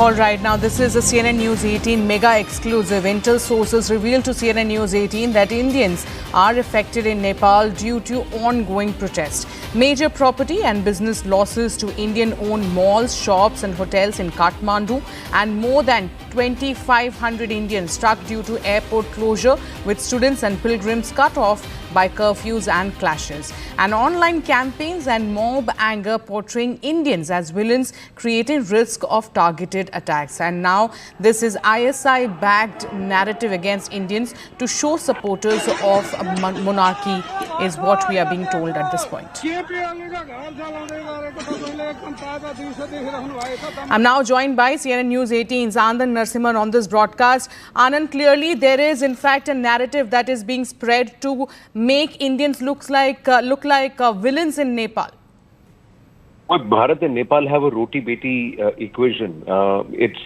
All right, now this is a CNN News 18 mega exclusive. Intel sources revealed to CNN News 18 that Indians are affected in Nepal due to ongoing protest. Major property and business losses to Indian-owned malls, shops and hotels in Kathmandu, and more than 2,500 Indians struck due to airport closure, with students and pilgrims cut off by curfews and clashes. And online campaigns and mob anger portraying Indians as villains, creating risk of targeted attacks. And now this is ISI-backed narrative against Indians to show supporters of monarchy is what we are being told at this point. I'm now joined by CNN News 18's Anand Narasimhan on this broadcast. Anand, clearly there is in fact a narrative that is being spread to make Indians look like villains in Nepal. Well, Bharat and Nepal have a roti-beti equation.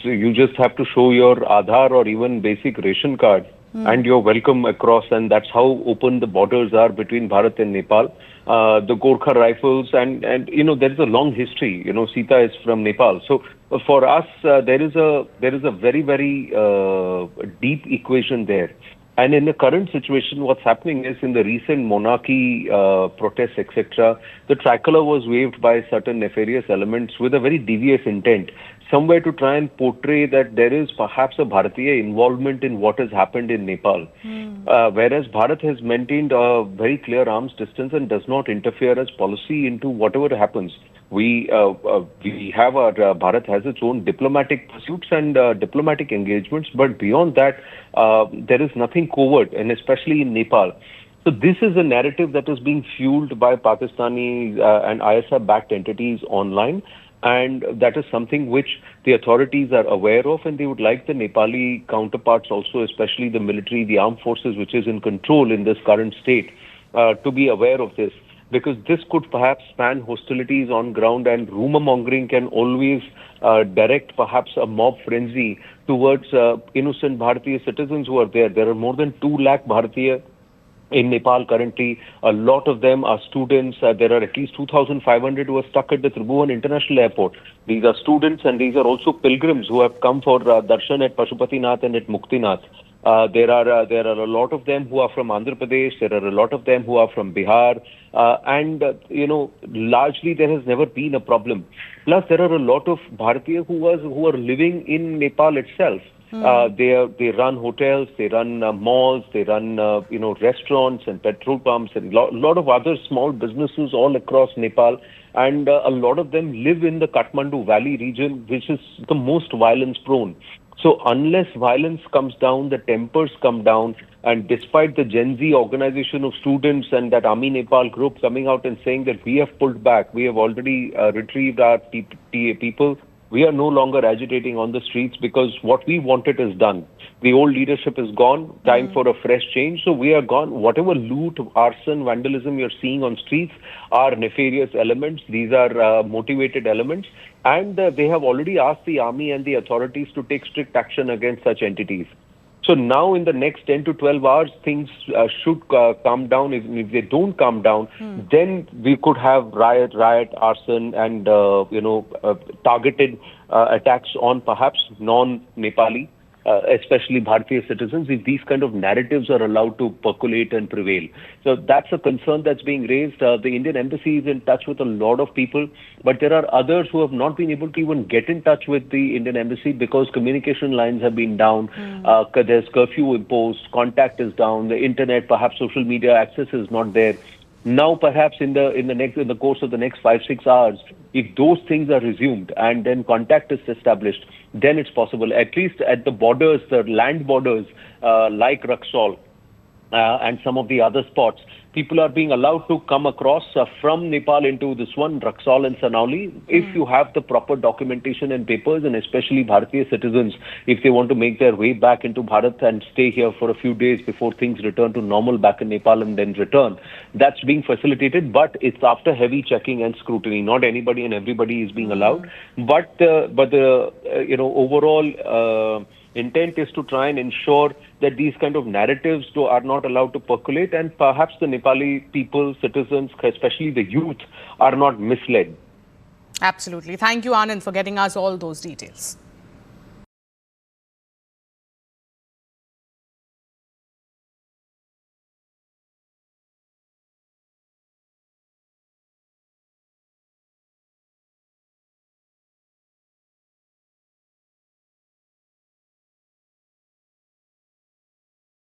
You just have to show your Aadhaar or even basic ration card and you're welcome across, and that's how open the borders are between Bharat and Nepal. The Gorkha rifles and there is a long history. Sita is from Nepal. So for us, there is a very, very deep equation there. And in the current situation, what's happening is in the recent monarchy protests, etc., the tricolor was waved by certain nefarious elements with a very devious intent, somewhere to try and portray that there is perhaps a Bharatiya involvement in what has happened in Nepal. Whereas Bharat has maintained a very clear arm's distance and does not interfere as policy into whatever happens. We have our Bharat has its own diplomatic pursuits and diplomatic engagements, but beyond that, there is nothing covert, and especially in Nepal. So this is a narrative that is being fueled by Pakistani and ISI-backed entities online, and that is something which the authorities are aware of, and they would like the Nepali counterparts also, especially the military, the armed forces, which is in control in this current state, to be aware of this. Because this could perhaps span hostilities on ground, and rumor mongering can always direct perhaps a mob frenzy towards innocent Bharatiya citizens who are there. There are more than 2 lakh Bharatiya in Nepal currently. A lot of them are students. There are at least 2,500 who are stuck at the Tribhuvan International Airport. These are students and these are also pilgrims who have come for darshan at Pashupatinath and at Muktinath. There are a lot of them who are from Andhra Pradesh. There are a lot of them who are from Bihar, and largely there has never been a problem. Plus, there are a lot of Bharatiya who are living in Nepal itself. They run hotels, they run malls, they run restaurants and petrol pumps and a lot of other small businesses all across Nepal. And a lot of them live in the Kathmandu Valley region, which is the most violence prone. So unless violence comes down, the tempers come down, and despite the Gen Z organization of students and that Army Nepal group coming out and saying that we have pulled back, we have already retrieved our people, we are no longer agitating on the streets because what we wanted is done. The old leadership is gone, time for a fresh change. So we are gone. Whatever loot, arson, vandalism you're seeing on streets are nefarious elements. These are motivated elements. And they have already asked the army and the authorities to take strict action against such entities. So now in the next 10 to 12 hours, things should calm down. If they don't calm down, then we could have riot, arson and, targeted attacks on perhaps non-Nepali, especially Bharatiya citizens, if these kind of narratives are allowed to percolate and prevail. So that's a concern that's being raised. The Indian embassy is in touch with a lot of people, but there are others who have not been able to even get in touch with the Indian embassy because communication lines have been down. There's curfew imposed, contact is down, the internet, perhaps social media access is not there. Now, perhaps in the course of the next 5-6 hours, if those things are resumed and then contact is established, then it's possible. At least at the borders, the land borders, like Raxaul and some of the other spots, people are being allowed to come across from Nepal into this one, Raxaul and Sanauli, if you have the proper documentation and papers, and especially Bharatiya citizens, if they want to make their way back into Bharat and stay here for a few days before things return to normal back in Nepal and then return. That's being facilitated, but it's after heavy checking and scrutiny. Not anybody and everybody is being allowed, but the overall intent is to try and ensure that these kind of narratives are not allowed to percolate, and perhaps the Nepali people, citizens, especially the youth, are not misled. Absolutely. Thank you, Anand, for getting us all those details.